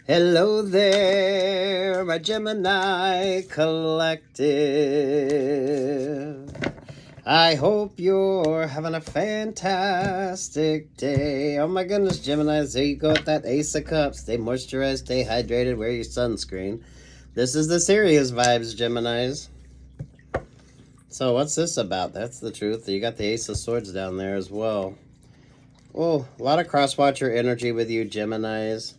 Hello there, my Gemini collective. I hope you're having a fantastic day. Oh my goodness, Geminis, there you go with that Ace of Cups. Stay moisturized, stay hydrated, wear your sunscreen. This is the serious vibes, Geminis. So what's this about? That's the truth. You got the Ace of Swords down there as well. Oh, a lot of cross-watcher energy with you, Geminis.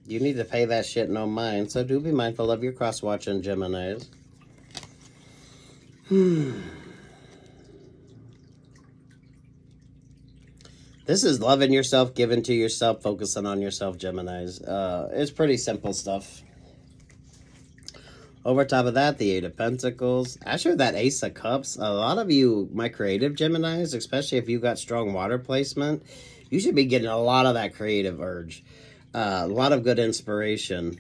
You need to pay that shit no mind, so do be mindful of your cross-watching, Geminis. This is loving yourself, giving to yourself, focusing on yourself, Geminis. It's pretty simple stuff. Over top of that, the Eight of Pentacles. Actually, that Ace of Cups. A lot of you, my creative Geminis, especially if you got strong water placement, you should be getting a lot of that creative urge. A lot of good inspiration.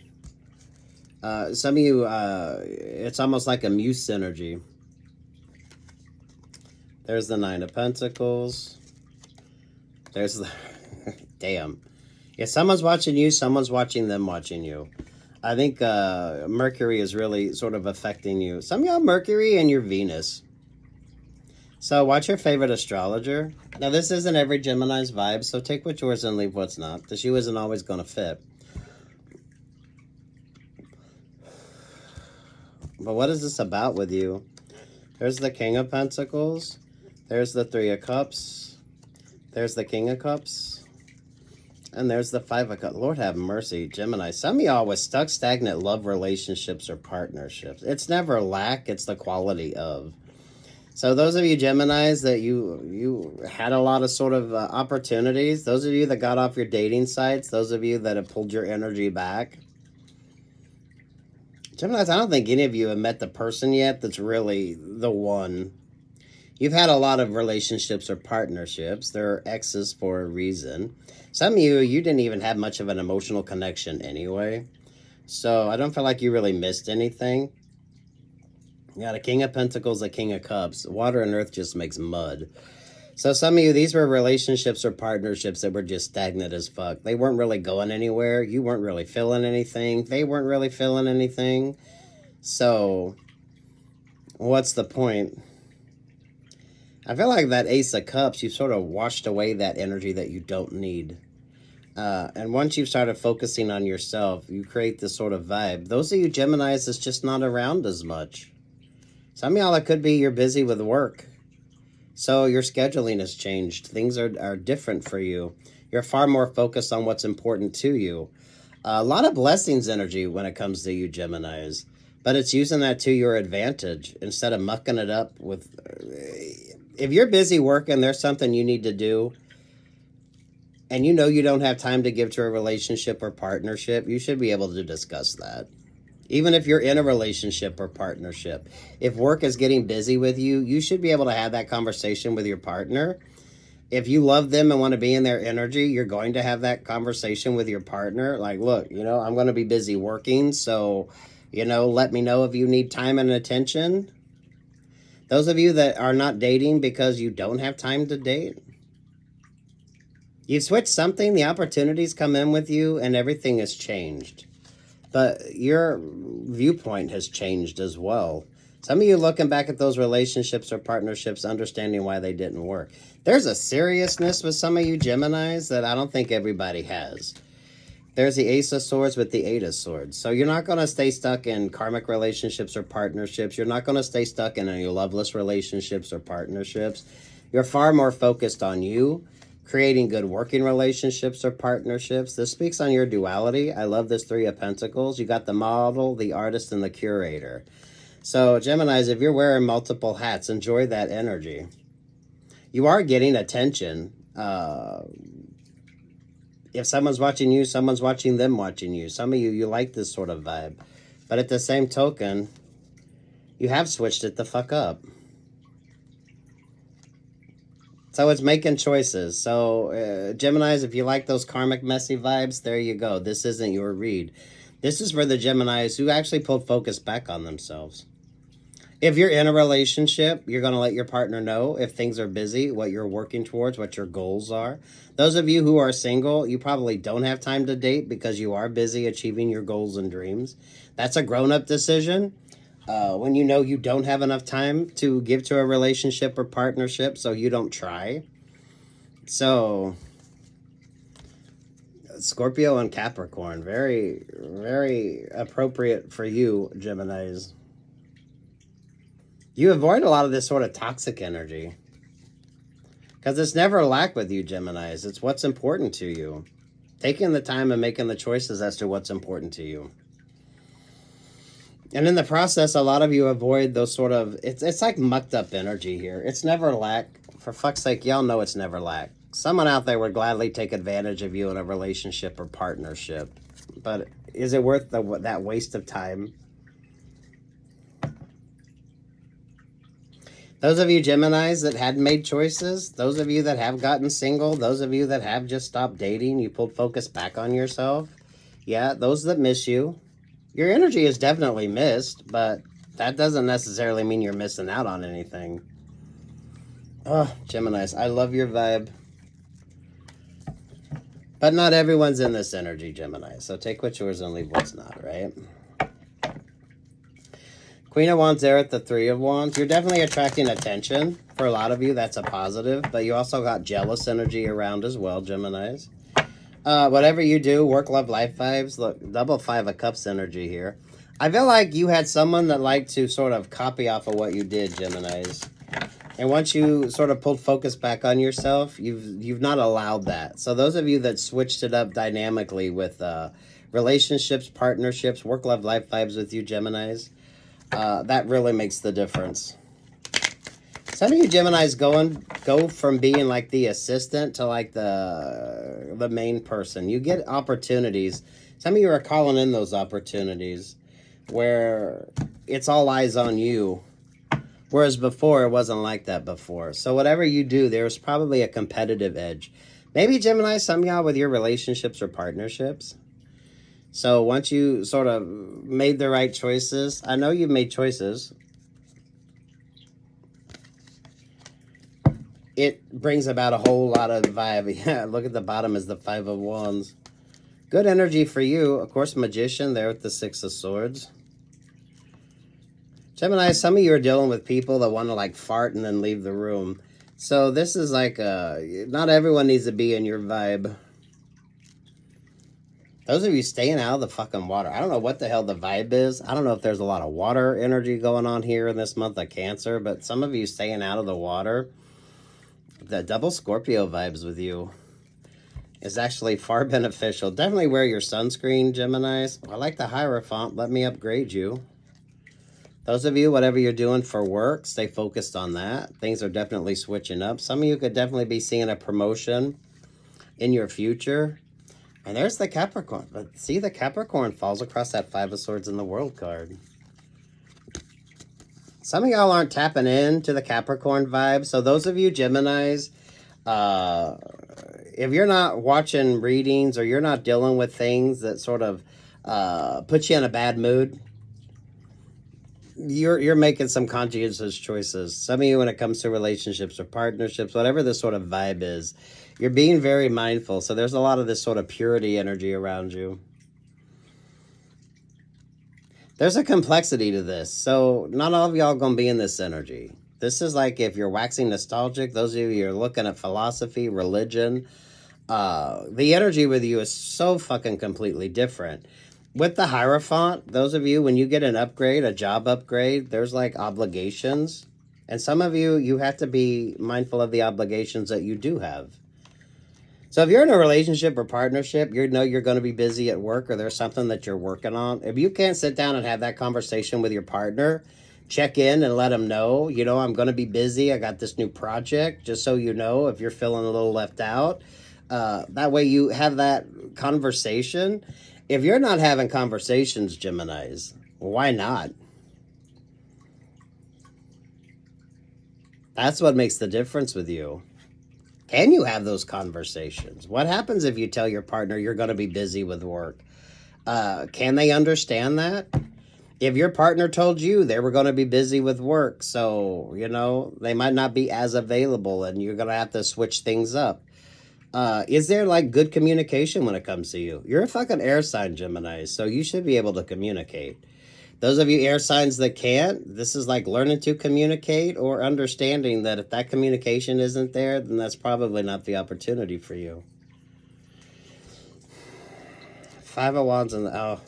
Some of you, it's almost like a muse synergy. There's the Nine of Pentacles. There's the... Damn. Yeah, someone's watching you, someone's watching them watching you. I think Mercury is really sort of affecting you. Some of y'all Mercury and your Venus. So watch your favorite astrologer. Now this isn't every Gemini's vibe, so take what's yours and leave what's not. The shoe isn't always going to fit. But what is this about with you? There's the King of Pentacles. There's the Three of Cups. There's the King of Cups. And there's the Five of Cups. Lord have mercy, Gemini. Some of y'all with stuck, stagnant love relationships or partnerships. It's never lack, it's the quality of. So those of you Geminis that you had a lot of sort of opportunities, those of you that got off your dating sites, those of you that have pulled your energy back. Geminis, I don't think any of you have met the person yet that's really the one. You've had a lot of relationships or partnerships. They're exes for a reason. Some of you didn't even have much of an emotional connection anyway. So I don't feel like you really missed anything. You got a King of Pentacles, a King of Cups. Water and earth just makes mud. So some of you, these were relationships or partnerships that were just stagnant as fuck. They weren't really going anywhere. You weren't really feeling anything. They weren't really feeling anything. So what's the point? I feel like that Ace of Cups, you've sort of washed away that energy that you don't need. And once you've started focusing on yourself, you create this sort of vibe. Those of you Geminis, it's just not around as much. Some of y'all, it could be you're busy with work. So your scheduling has changed. Things are different for you. You're far more focused on what's important to you. A lot of blessings energy when it comes to you Geminis. But it's using that to your advantage instead of mucking it up with... If you're busy working, there's something you need to do, and you know you don't have time to give to a relationship or partnership, you should be able to discuss that. Even if you're in a relationship or partnership. If work is getting busy with you, you should be able to have that conversation with your partner. If you love them and want to be in their energy, you're going to have that conversation with your partner. Like, look, I'm going to be busy working, so, let me know if you need time and attention. Those of you that are not dating because you don't have time to date. You've switched something, the opportunities come in with you, and everything has changed. But your viewpoint has changed as well. Some of you looking back at those relationships or partnerships, understanding why they didn't work. There's a seriousness with some of you Geminis that I don't think everybody has. There's the Ace of Swords with the Eight of Swords. So you're not going to stay stuck in karmic relationships or partnerships. You're not going to stay stuck in any loveless relationships or partnerships. You're far more focused on you, creating good working relationships or partnerships. This speaks on your duality. I love this Three of Pentacles. You got the model, the artist, and the curator. So Geminis, if you're wearing multiple hats, enjoy that energy. You are getting attention. If someone's watching you, someone's watching them watching you. Some of you like this sort of vibe. But at the same token, you have switched it the fuck up. So it's making choices. So Geminis, if you like those karmic messy vibes, there you go. This isn't your read. This is for the Geminis who actually pulled focus back on themselves. If you're in a relationship, you're going to let your partner know if things are busy, what you're working towards, what your goals are. Those of you who are single, you probably don't have time to date because you are busy achieving your goals and dreams. That's a grown-up decision. When you know you don't have enough time to give to a relationship or partnership, so you don't try. So, Scorpio and Capricorn, very, very appropriate for you, Geminis. You avoid a lot of this sort of toxic energy. Because it's never a lack with you, Geminis. It's what's important to you. Taking the time and making the choices as to what's important to you. And in the process, a lot of you avoid those sort of... It's like mucked up energy here. It's never lack. For fuck's sake, y'all know it's never lack. Someone out there would gladly take advantage of you in a relationship or partnership. But is it worth that waste of time? Those of you Geminis that had made choices, those of you that have gotten single, those of you that have just stopped dating, you pulled focus back on yourself. Yeah, those that miss you. Your energy is definitely missed, but that doesn't necessarily mean you're missing out on anything. Oh, Geminis, I love your vibe. But not everyone's in this energy, Gemini. So take what's yours and leave what's not, right? Queen of Wands there at the Three of Wands. You're definitely attracting attention. For a lot of you, that's a positive. But you also got jealous energy around as well, Geminis. Whatever you do, work, love, life vibes. Look, double Five of Cups energy here. I feel like you had someone that liked to sort of copy off of what you did, Geminis. And once you sort of pulled focus back on yourself, you've not allowed that. So those of you that switched it up dynamically with relationships, partnerships, work, love, life vibes with you, Geminis, that really makes the difference. Some of you Geminis go from being like the assistant to like the main person. You get opportunities. Some of you are calling in those opportunities where it's all eyes on you. Whereas before, it wasn't like that before. So whatever you do, there's probably a competitive edge. Maybe Gemini, some of y'all with your relationships or partnerships. So once you sort of made the right choices, I know you've made choices. It brings about a whole lot of vibe. Yeah, look at the bottom is the Five of Wands. Good energy for you. Of course, Magician there with the Six of Swords. Gemini, some of you are dealing with people that want to like fart and then leave the room. So this is like not everyone needs to be in your vibe. Those of you staying out of the fucking water. I don't know what the hell the vibe is. I don't know if there's a lot of water energy going on here in this month of Cancer, but some of you staying out of the water. The double Scorpio vibes with you is actually far beneficial. Definitely wear your sunscreen, Geminis. I like the Hierophant. Let me upgrade you. Those of you, whatever you're doing for work, stay focused on that. Things are definitely switching up. Some of you could definitely be seeing a promotion in your future. And there's the Capricorn. But see, the Capricorn falls across that Five of Swords in the World card. Some of y'all aren't tapping into the Capricorn vibe. So those of you Geminis, if you're not watching readings or you're not dealing with things that sort of put you in a bad mood, you're making some conscientious choices. Some of you, when it comes to relationships or partnerships, whatever this sort of vibe is, you're being very mindful. So there's a lot of this sort of purity energy around you. There's a complexity to this. So not all of y'all going to be in this energy. This is like if you're waxing nostalgic, those of you who are looking at philosophy, religion, the energy with you is so fucking completely different. With the Hierophant, those of you, when you get an upgrade, a job upgrade, there's like obligations. And some of you, you have to be mindful of the obligations that you do have. So if you're in a relationship or partnership, you know you're going to be busy at work or there's something that you're working on. If you can't sit down and have that conversation with your partner, check in and let them know, you know, I'm going to be busy. I got this new project, just so you know if you're feeling a little left out. That way you have that conversation. If you're not having conversations, Geminis, why not? That's what makes the difference with you. Can you have those conversations? What happens if you tell your partner you're going to be busy with work? Can they understand that? If your partner told you they were going to be busy with work, so, you know, they might not be as available and you're going to have to switch things up. Is there like good communication when it comes to you? You're a fucking air sign, Gemini, so you should be able to communicate. Those of you air signs that can't, this is like learning to communicate or understanding that if that communication isn't there, then that's probably not the opportunity for you. Five of Wands and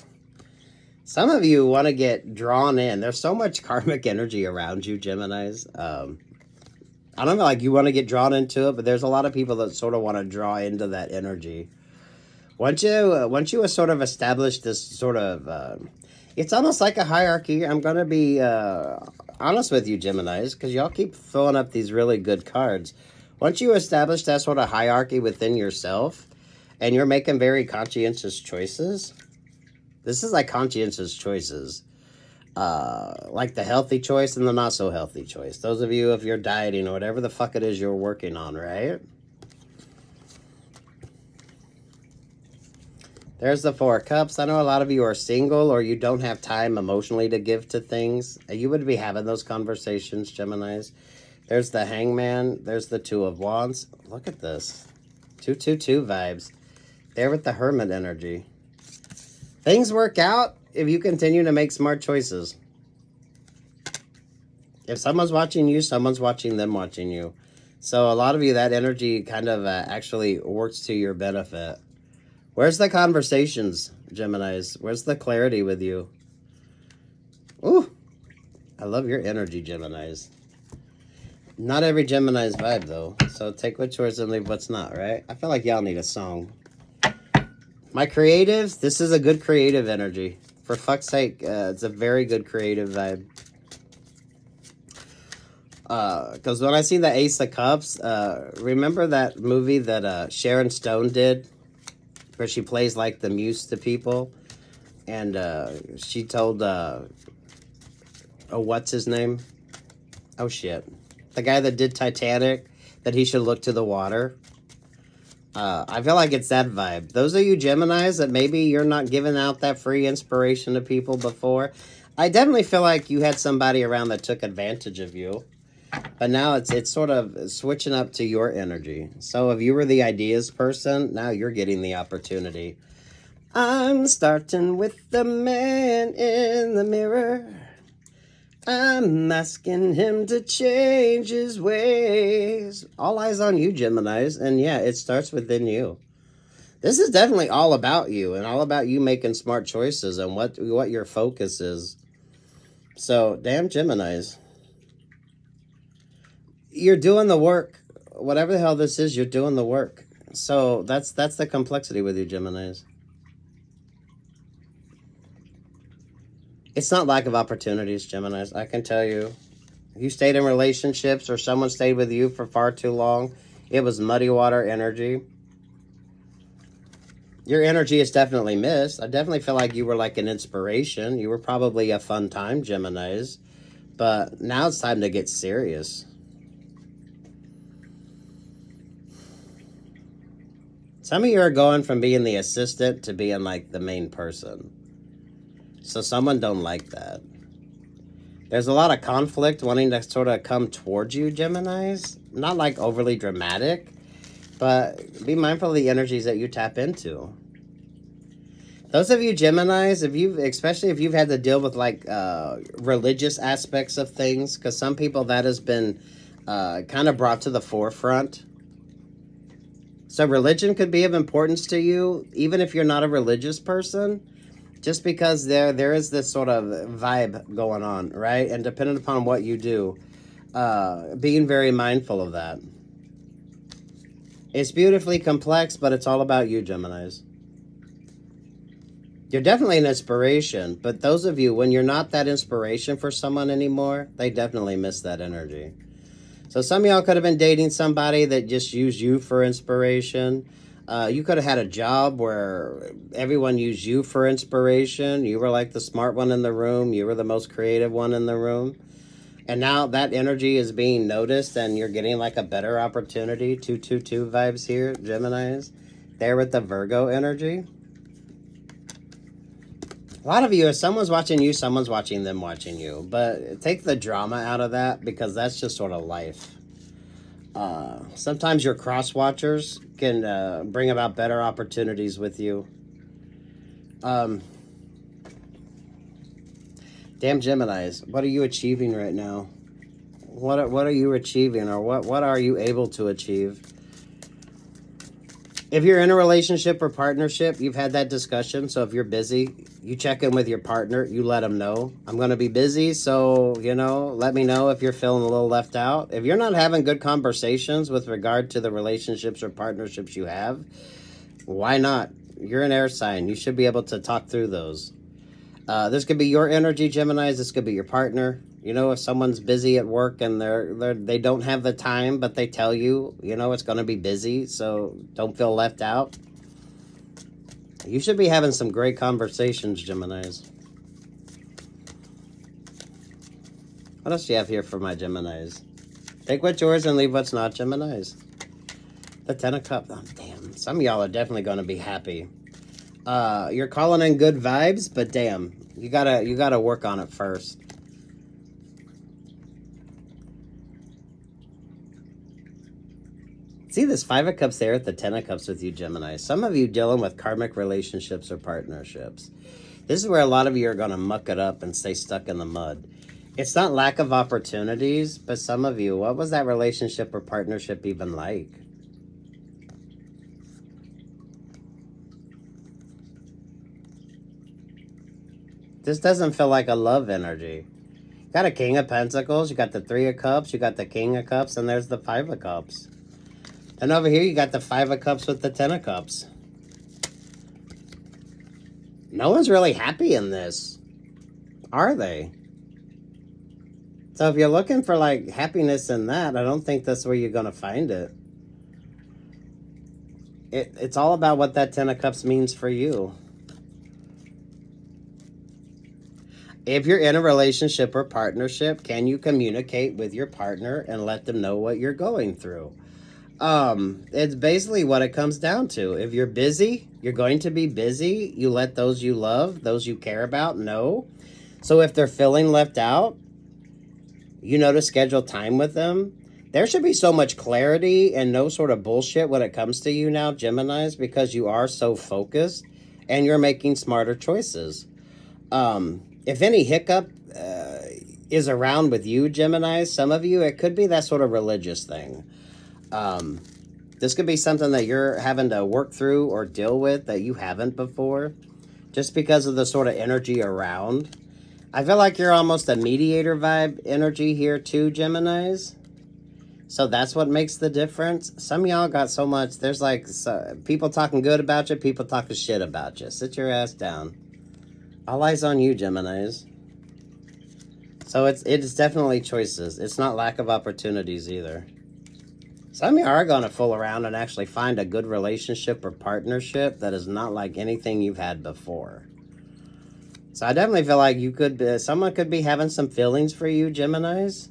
some of you want to get drawn in. There's so much karmic energy around you, Geminis. I don't know, like you want to get drawn into it, but there's a lot of people that sort of want to draw into that energy. Once you sort of establish this sort of, it's almost like a hierarchy. I'm going to be honest with you, Geminis, because y'all keep filling up these really good cards. Once you establish that sort of hierarchy within yourself, and you're making very conscientious choices, this is like conscientious choices. Like the healthy choice and the not so healthy choice. Those of you, if you're dieting or whatever the fuck it is you're working on, right? There's the Four of Cups. I know a lot of you are single or you don't have time emotionally to give to things. You would be having those conversations, Geminis. There's the Hangman. There's the Two of Wands. Look at this. 222 vibes. There with the Hermit energy. Things work out if you continue to make smart choices. If someone's watching you, someone's watching them watching you. So a lot of you, that energy kind of actually works to your benefit. Where's the conversations, Geminis? Where's the clarity with you? Ooh, I love your energy, Geminis. Not every Gemini's vibe, though. So take what's yours and leave what's not, right? I feel like y'all need a song. My creatives, this is a good creative energy. For fuck's sake, it's a very good creative vibe. Because when I see the Ace of Cups, remember that movie that Sharon Stone did? Where she plays like the muse to people? And she told, what's his name? Oh, shit. The guy that did Titanic, that he should look to the water. I feel like it's that vibe. Those of you Geminis that maybe you're not giving out that free inspiration to people before, I definitely feel like you had somebody around that took advantage of you. But now it's sort of switching up to your energy. So if you were the ideas person, now you're getting the opportunity. I'm starting with the man in the mirror. I'm asking him to change his ways. All eyes on you, Geminis. And yeah, it starts within you. This is definitely all about you and all about you making smart choices and what your focus is. So, damn Geminis. You're doing the work. Whatever the hell this is, you're doing the work. So that's the complexity with you, Geminis. It's not lack of opportunities, Geminis. I can tell you. You stayed in relationships or someone stayed with you for far too long. It was muddy water energy. Your energy is definitely missed. I definitely feel like you were like an inspiration. You were probably a fun time, Geminis. But now it's time to get serious. Some of you are going from being the assistant to being like the main person. So someone don't like that. There's a lot of conflict wanting to sort of come towards you, Geminis. Not like overly dramatic, but be mindful of the energies that you tap into. Those of you Geminis, especially if you've had to deal with like religious aspects of things, because some people that has been kind of brought to the forefront. So religion could be of importance to you, even if you're not a religious person, just because there is this sort of vibe going on, right? And depending upon what you do, being very mindful of that. It's beautifully complex, but it's all about you, Geminis. You're definitely an inspiration, but those of you, when you're not that inspiration for someone anymore, they definitely miss that energy. So some of y'all could have been dating somebody that just used you for inspiration. You could have had a job where everyone used you for inspiration. You were like the smart one in the room. You were the most creative one in the room. And now that energy is being noticed and you're getting like a better opportunity. 222 vibes here, Geminis. There with the Virgo energy. A lot of you, if someone's watching you, someone's watching them watching you. But take the drama out of that, because that's just sort of life. Sometimes your cross-watchers can bring about better opportunities with you. Damn Geminis, what are you achieving right now? What are you achieving, or what are you able to achieve? If you're in a relationship or partnership, you've had that discussion. So if you're busy, you check in with your partner. You let them know, I'm going to be busy. So, let me know if you're feeling a little left out. If you're not having good conversations with regard to the relationships or partnerships you have, why not? You're an air sign. You should be able to talk through those. This could be your energy, Geminis. This could be your partner. If someone's busy at work and they don't have the time, but they tell you, it's going to be busy, so don't feel left out. You should be having some great conversations, Geminis. What else do you have here for my Geminis? Take what's yours and leave what's not, Geminis. The Ten of Cups. Oh, damn. Some of y'all are definitely going to be happy. You're calling in good vibes, but damn, you gotta work on it first. See this Five of Cups there at the Ten of Cups with you, Gemini. Some of you dealing with karmic relationships or partnerships. This is where a lot of you are going to muck it up and stay stuck in the mud. It's not lack of opportunities, but some of you, what was that relationship or partnership even like? This doesn't feel like a love energy. You got a King of Pentacles, you got the Three of Cups, you got the King of Cups, and there's the Five of Cups. And over here, you got the Five of Cups with the Ten of Cups. No one's really happy in this, are they? So if you're looking for, like, happiness in that, I don't think that's where you're going to find it. It's all about what that Ten of Cups means for you. If you're in a relationship or partnership, can you communicate with your partner and let them know what you're going through? It's basically what it comes down to. If you're busy, you're going to be busy. You let those you love, those you care about, know. So if they're feeling left out, to schedule time with them. There should be so much clarity and no sort of bullshit when it comes to you now, Geminis, because you are so focused and you're making smarter choices. If any hiccup is around with you, Geminis, some of you, it could be that sort of religious thing. This could be something that you're having to work through or deal with that you haven't before, just because of the sort of energy around. I feel like you're almost a mediator vibe energy here too, Geminis. So that's what makes the difference. Some of y'all got so much, there's like people talking good about you, people talking shit about you. Sit your ass down. All eyes on you, Geminis. So it's definitely choices. It's not lack of opportunities either. Some of you are going to fool around and actually find a good relationship or partnership that is not like anything you've had before. So I definitely feel like someone could be having some feelings for you, Geminis,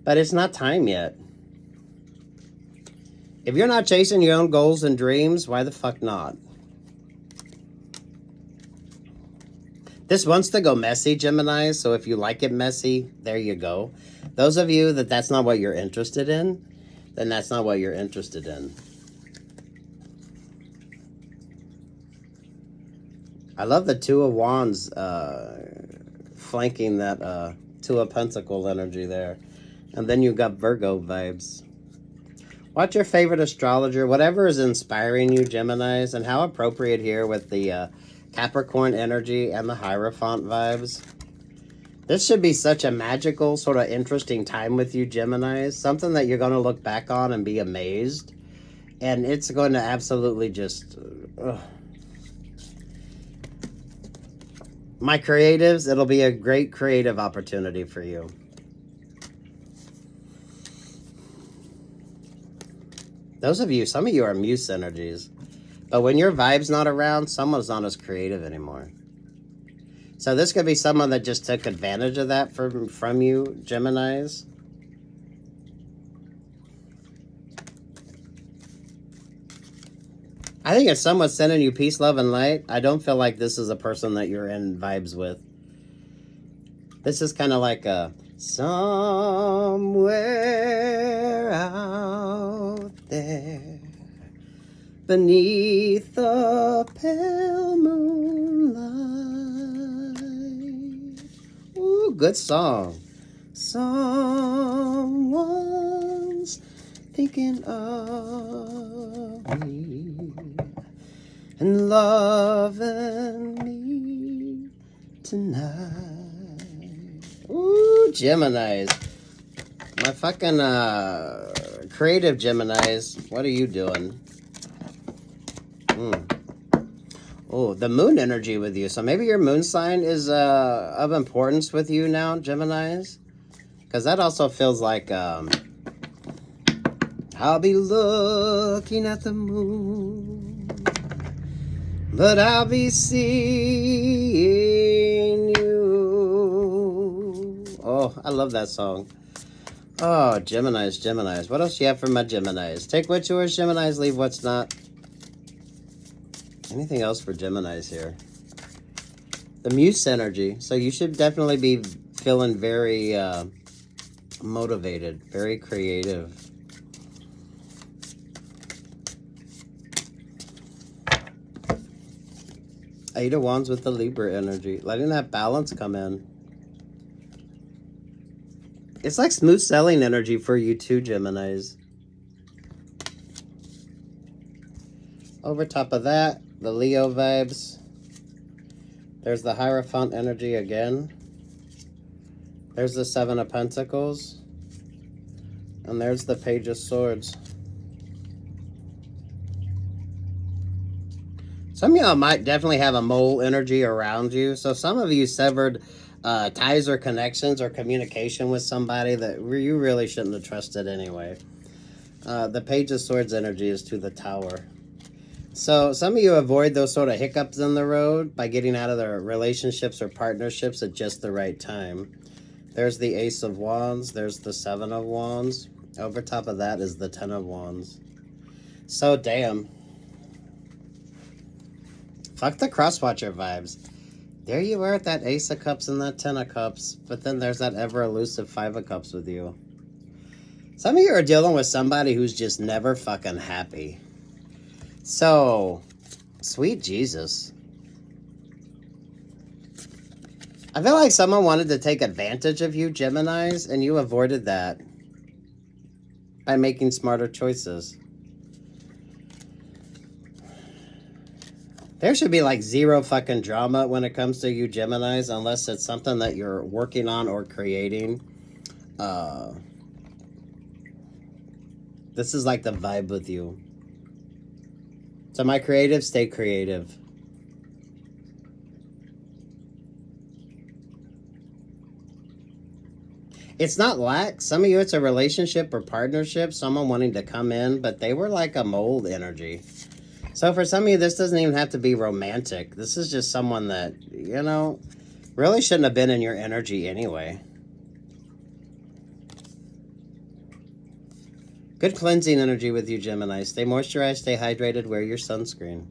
but it's not time yet. If you're not chasing your own goals and dreams, why the fuck not? This wants to go messy, Gemini, so if you like it messy, there you go. Those of you that's not what you're interested in, then that's not what you're interested in. I love the Two of Wands flanking that Two of Pentacles energy there. And then you've got Virgo vibes. Watch your favorite astrologer, whatever is inspiring you, Geminis, and how appropriate here with the Capricorn energy and the Hierophant vibes. This should be such a magical, sort of interesting time with you, Geminis. Something that you're going to look back on and be amazed. And it's going to absolutely just... My creatives, it'll be a great creative opportunity for you. Those of you, some of you are muse energies. But when your vibe's not around, someone's not as creative anymore. So this could be someone that just took advantage of that from you, Geminis. I think if someone's sending you peace, love, and light, I don't feel like this is a person that you're in vibes with. This is kind of like a somewhere out there beneath the pale moonlight. Ooh, good song. Someone's thinking of me and loving me tonight. Ooh, Geminis. My fucking creative Geminis. What are you doing? Oh, the moon energy with you. So maybe your moon sign is of importance with you now, Geminis? Because that also feels like I'll be looking at the moon, but I'll be seeing you. Oh, I love that song. Oh, Geminis, Geminis. What else do you have for my Geminis? Take what's yours, Geminis. Leave what's not. Anything else for Geminis here? The Muse energy. So you should definitely be feeling very motivated, very creative. Eight of Wands with the Libra energy. Letting that balance come in. It's like smooth sailing energy for you too, Geminis. Over top of that, the Leo vibes. There's the Hierophant energy again. There's the Seven of Pentacles. And there's the Page of Swords. Some of y'all might definitely have a mole energy around you. So some of you severed ties or connections or communication with somebody that you really shouldn't have trusted anyway. The Page of Swords energy is to the Tower. So some of you avoid those sort of hiccups in the road by getting out of their relationships or partnerships at just the right time. There's the Ace of Wands. There's the Seven of Wands. Over top of that is the Ten of Wands. So damn. Fuck the Crosswatcher vibes. There you are at that Ace of Cups and that Ten of Cups. But then there's that ever elusive Five of Cups with you. Some of you are dealing with somebody who's just never fucking happy. So, sweet Jesus. I feel like someone wanted to take advantage of you, Geminis, and you avoided that by making smarter choices. There should be like zero fucking drama when it comes to you, Geminis, unless it's something that you're working on or creating. This is like the vibe with you. So my creatives, stay creative. It's not lack. Some of you, it's a relationship or partnership, someone wanting to come in, but they were like a mold energy. So for some of you, this doesn't even have to be romantic. This is just someone that, you know, really shouldn't have been in your energy anyway. Good cleansing energy with you, Gemini. Stay moisturized, stay hydrated, wear your sunscreen.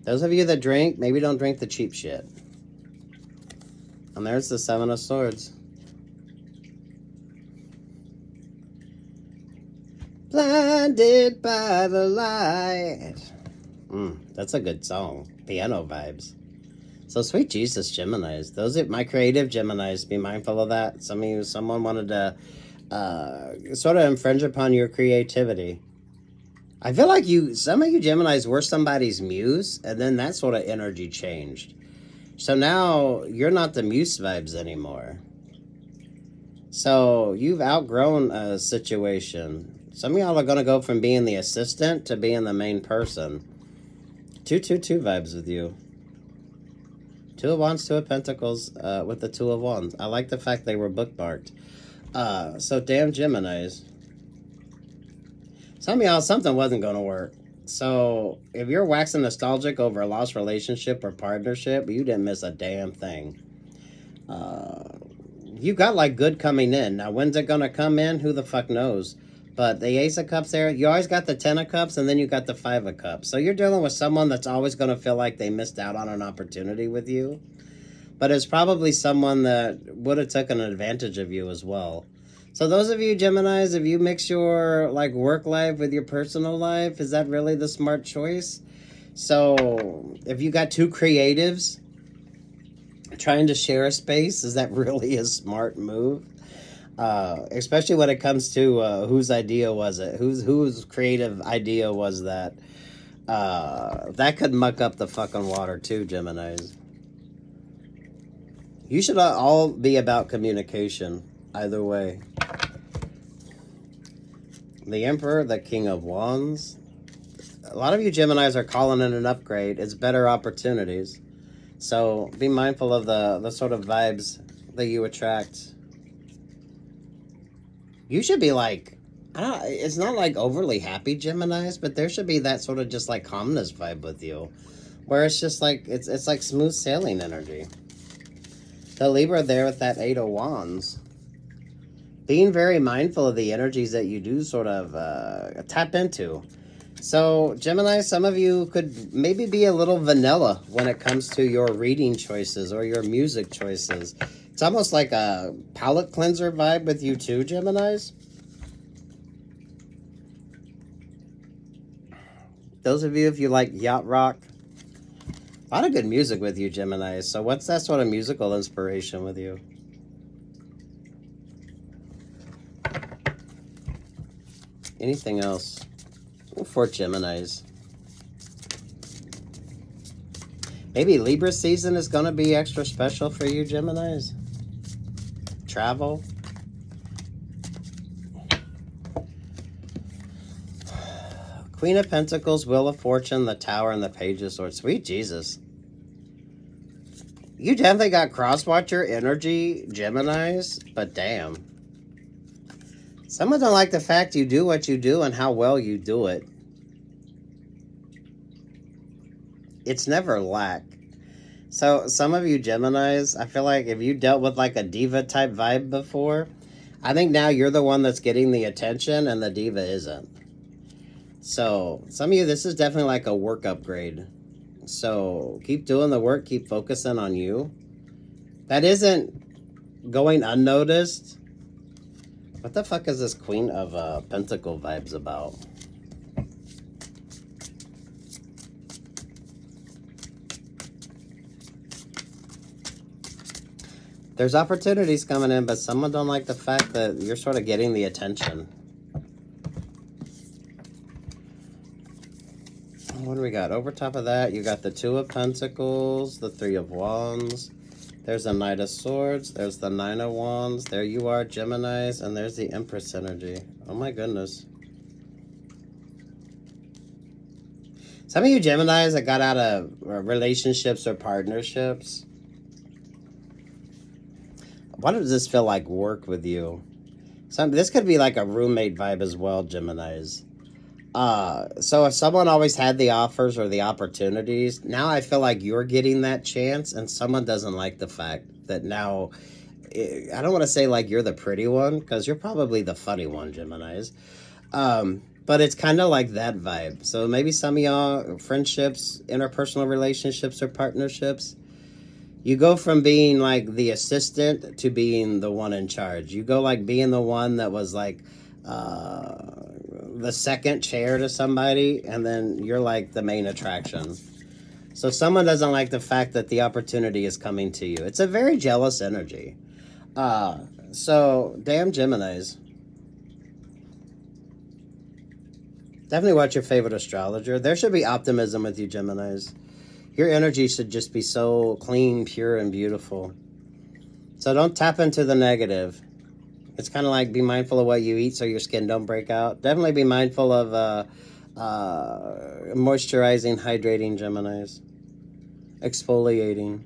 Those of you that drink, maybe don't drink the cheap shit. And there's the Seven of Swords. Blinded by the light. That's a good song. Piano vibes. So sweet Jesus, Geminis. Those are my creative Geminis. Be mindful of that. Some of you, someone wanted to sort of infringe upon your creativity. I feel like some of you Geminis were somebody's muse, and then that sort of energy changed. So now you're not the muse vibes anymore. So you've outgrown a situation. Some of y'all are going to go from being the assistant to being the main person. 2-2-2 vibes with you. Two of Wands, Two of Pentacles with the Two of Wands. I like the fact they were bookmarked. So damn Geminis. Some of y'all, something wasn't going to work. So if you're waxing nostalgic over a lost relationship or partnership, you didn't miss a damn thing. You got like good coming in. Now, when's it going to come in? Who the fuck knows? But the Ace of Cups there, you always got the Ten of Cups, and then you got the Five of Cups. So you're dealing with someone that's always going to feel like they missed out on an opportunity with you. But it's probably someone that would have taken advantage of you as well. So those of you Geminis, if you mix your like work life with your personal life, is that really the smart choice? So if you got two creatives trying to share a space, is that really a smart move? Especially when it comes to whose idea was it? Whose creative idea was that? That could muck up the fucking water too, Geminis. You should all be about communication, either way. The Emperor, the King of Wands. A lot of you Geminis are calling it an upgrade. It's better opportunities. So be mindful of the sort of vibes that you attract. You should be like, it's not like overly happy Geminis, but there should be that sort of just like calmness vibe with you. Where it's just like, it's like smooth sailing energy. The Libra there with that Eight of Wands. Being very mindful of the energies that you do sort of tap into. So, Gemini, some of you could maybe be a little vanilla when it comes to your reading choices or your music choices. It's almost like a palate cleanser vibe with you too, Geminis. Those of you, if you like yacht rock, a lot of good music with you, Geminis. So what's that sort of musical inspiration with you? Anything else? For Geminis. Maybe Libra season is going to be extra special for you, Geminis. Travel. Queen of Pentacles, Wheel of Fortune, the Tower, and the Page of Swords. Sweet Jesus. You definitely got cross-watcher energy, Geminis, but damn. Someone don't like the fact you do what you do and how well you do it. It's never lack. So some of you Geminis, I feel like if you dealt with like a diva type vibe before, I think now you're the one that's getting the attention and the diva isn't. So some of you, this is definitely like a work upgrade. So keep doing the work, keep focusing on you. That isn't going unnoticed. What the fuck is this Queen of Pentacle vibes about? There's opportunities coming in, but someone don't like the fact that you're sort of getting the attention. What do we got? Over top of that, you got the Two of Pentacles, the Three of Wands. There's the Knight of Swords. There's the Nine of Wands. There you are, Geminis. And there's the Empress energy. Oh my goodness. Some of you Geminis that got out of relationships or partnerships. Why does this feel like work with you? This could be like a roommate vibe as well, Geminis. So if someone always had the offers or the opportunities, now I feel like you're getting that chance and someone doesn't like the fact that now, I don't want to say like you're the pretty one, because you're probably the funny one, Geminis. But it's kind of like that vibe. So maybe some of y'all, friendships, interpersonal relationships or partnerships, you go from being like the assistant to being the one in charge. You go like being the one that was like, the second chair to somebody, and then you're like the main attraction. So someone doesn't like the fact that the opportunity is coming to you. It's a very jealous energy. So damn Geminis. Definitely watch your favorite astrologer. There should be optimism with you, Geminis. Your energy should just be so clean, pure, and beautiful. So don't tap into the negative. It's kind of like be mindful of what you eat so your skin don't break out. Definitely be mindful of moisturizing, hydrating, Geminis. Exfoliating.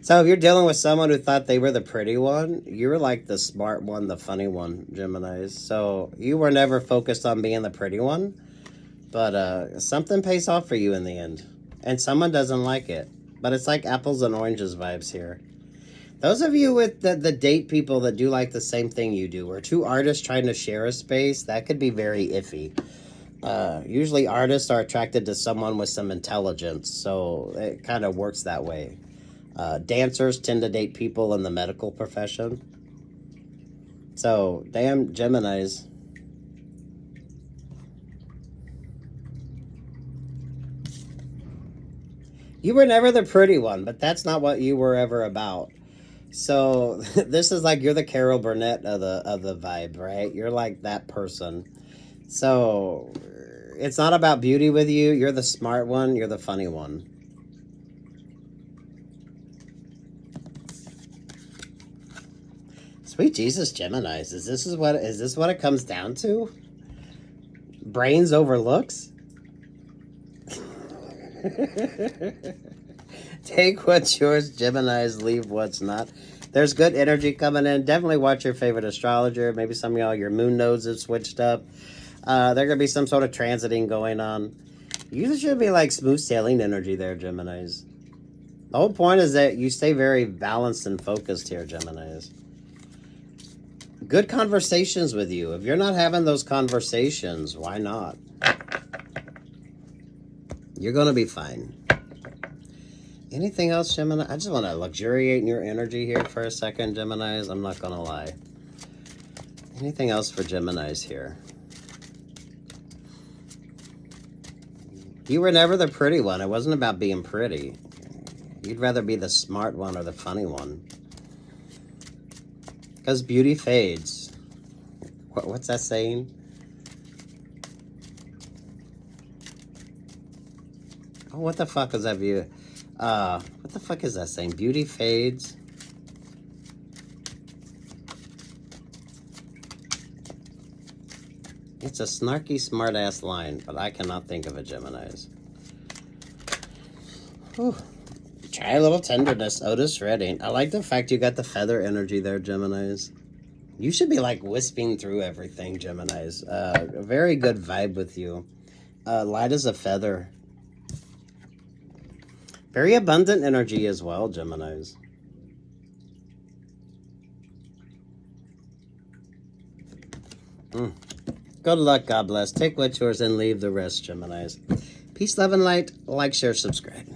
So if you're dealing with someone who thought they were the pretty one, you're like the smart one, the funny one, Geminis. So you were never focused on being the pretty one, but something pays off for you in the end. And someone doesn't like it. But it's like apples and oranges vibes here. Those of you with the date people that do like the same thing you do, or two artists trying to share a space, that could be very iffy. Usually artists are attracted to someone with some intelligence, so it kind of works that way. Dancers tend to date people in the medical profession. So, damn Geminis. You were never the pretty one, but that's not what you were ever about. So this is like you're the Carol Burnett of the vibe, right? You're like that person. So it's not about beauty with you. You're the smart one. You're the funny one. Sweet Jesus, Geminis. Is this what it comes down to? Brains over looks? Take what's yours, Geminis. Leave what's not. There's good energy coming in. Definitely watch your favorite astrologer. Maybe some of y'all, your moon nodes have switched up. There going to be some sort of transiting going on. You should be like smooth sailing energy there, Geminis. The whole point is that you stay very balanced and focused here, Geminis. Good conversations with you. If you're not having those conversations, why not? You're going to be fine. Anything else, Gemini? I just want to luxuriate in your energy here for a second, Geminis. I'm not going to lie. Anything else for Geminis here? You were never the pretty one. It wasn't about being pretty. You'd rather be the smart one or the funny one. Because beauty fades. What's that saying? Oh, what the fuck is that view? What the fuck is that saying? Beauty fades. It's a snarky, smart-ass line, but I cannot think of it, Geminis. Whew. Try a little tenderness, Otis Redding. I like the fact you got the feather energy there, Geminis. You should be like wisping through everything, Geminis. A very good vibe with you. Light as a feather. Very abundant energy as well, Geminis. Good luck, God bless. Take what's yours and leave the rest, Geminis. Peace, love, and light. Like, share, subscribe.